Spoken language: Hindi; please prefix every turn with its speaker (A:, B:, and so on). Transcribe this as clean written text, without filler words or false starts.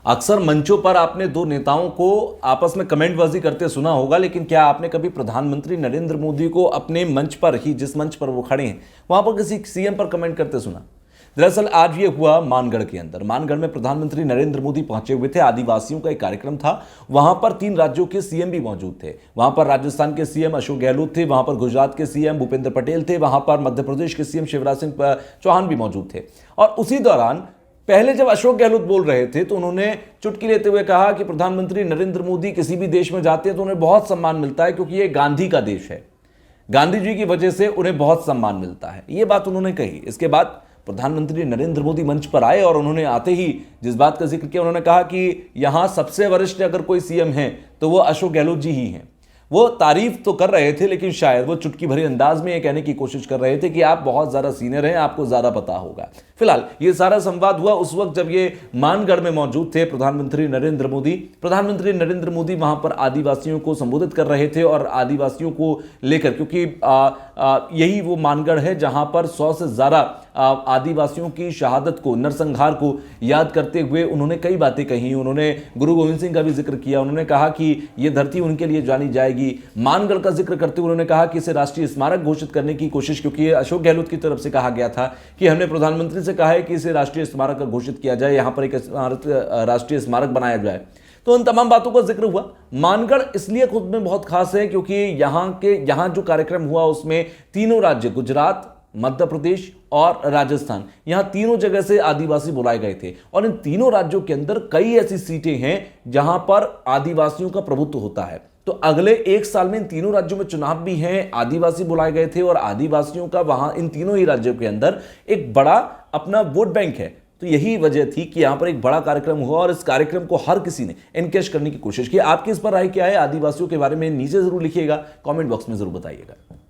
A: अक्सर मंचों पर आपने दो नेताओं को आपस में कमेंटबाजी करते सुना होगा, लेकिन क्या आपने कभी प्रधानमंत्री नरेंद्र मोदी को अपने मंच पर ही, जिस मंच पर वो खड़े हैं, वहां पर किसी सीएम पर कमेंट करते सुना? दरअसल आज ये हुआ मानगढ़ के अंदर। मानगढ़ में प्रधानमंत्री नरेंद्र मोदी पहुंचे हुए थे। आदिवासियों का एक कार्यक्रम था। वहां पर 3 राज्यों के सीएम भी मौजूद थे। वहां पर राजस्थान के सीएम अशोक गहलोत थे, वहां पर गुजरात के सीएम भूपेंद्र पटेल थे, वहां पर मध्य प्रदेश के सीएम शिवराज सिंह चौहान भी मौजूद थे। और उसी दौरान पहले जब अशोक गहलोत बोल रहे थे तो उन्होंने चुटकी लेते हुए कहा कि प्रधानमंत्री नरेंद्र मोदी किसी भी देश में जाते हैं तो उन्हें बहुत सम्मान मिलता है, क्योंकि ये गांधी का देश है, गांधी जी की वजह से उन्हें बहुत सम्मान मिलता है। ये बात उन्होंने कही। इसके बाद प्रधानमंत्री नरेंद्र मोदी मंच पर आए और उन्होंने आते ही जिस बात का जिक्र किया, उन्होंने कहा कि यहां सबसे वरिष्ठ अगर कोई सीएम है तो वो अशोक गहलोत जी ही हैं। वो तारीफ तो कर रहे थे, लेकिन शायद वो चुटकी भरे अंदाज में ये कहने की कोशिश कर रहे थे कि आप बहुत ज्यादा सीनियर हैं, आपको ज्यादा पता होगा। फिलहाल ये सारा संवाद हुआ उस वक्त जब ये मानगढ़ में मौजूद थे प्रधानमंत्री नरेंद्र मोदी। प्रधानमंत्री नरेंद्र मोदी वहां पर आदिवासियों को संबोधित कर रहे थे और आदिवासियों को लेकर, क्योंकि यही वो मानगढ़ है जहां पर 100 से ज्यादा आदिवासियों की शहादत को, नरसंहार को याद करते हुए उन्होंने कई बातें कही। उन्होंने गुरु गोविंद सिंह का भी जिक्र किया। उन्होंने कहा कि ये धरती उनके लिए जानी जाएगी। मानगढ़ का जिक्र करते हुए उन्होंने कहा कि इसे राष्ट्रीय स्मारक घोषित करने की कोशिश, क्योंकि अशोक गहलोत की तरफ से कहा गया था कि हमने प्रधानमंत्री से कहा है कि इसे राष्ट्रीय स्मारक घोषित किया जाए, यहां पर एक राष्ट्रीय स्मारक बनाया जाए। तो उन तमाम बातों का जिक्र हुआ। मानगढ़ इसलिए खुद में बहुत खास है क्योंकि यहां जो कार्यक्रम हुआ उसमें तीनों राज्य, गुजरात, मध्य प्रदेश और राजस्थान, यहां तीनों जगह से आदिवासी बुलाए गए थे। और इन तीनों राज्यों के अंदर कई ऐसी सीटें हैं जहां पर आदिवासियों का प्रभुत्व होता है। तो अगले 1 साल में इन तीनों राज्यों में चुनाव भी हैं, आदिवासी बुलाए गए थे और आदिवासियों का वहां इन तीनों ही राज्यों के अंदर एक बड़ा अपना वोट बैंक है। तो यही वजह थी कि यहां पर एक बड़ा कार्यक्रम हुआ और इस कार्यक्रम को हर किसी ने एनकैश करने की कोशिश की। आपकी इस पर राय क्या है? आदिवासियों के बारे में नीचे जरूर लिखिएगा, कमेंट बॉक्स में जरूर बताइएगा।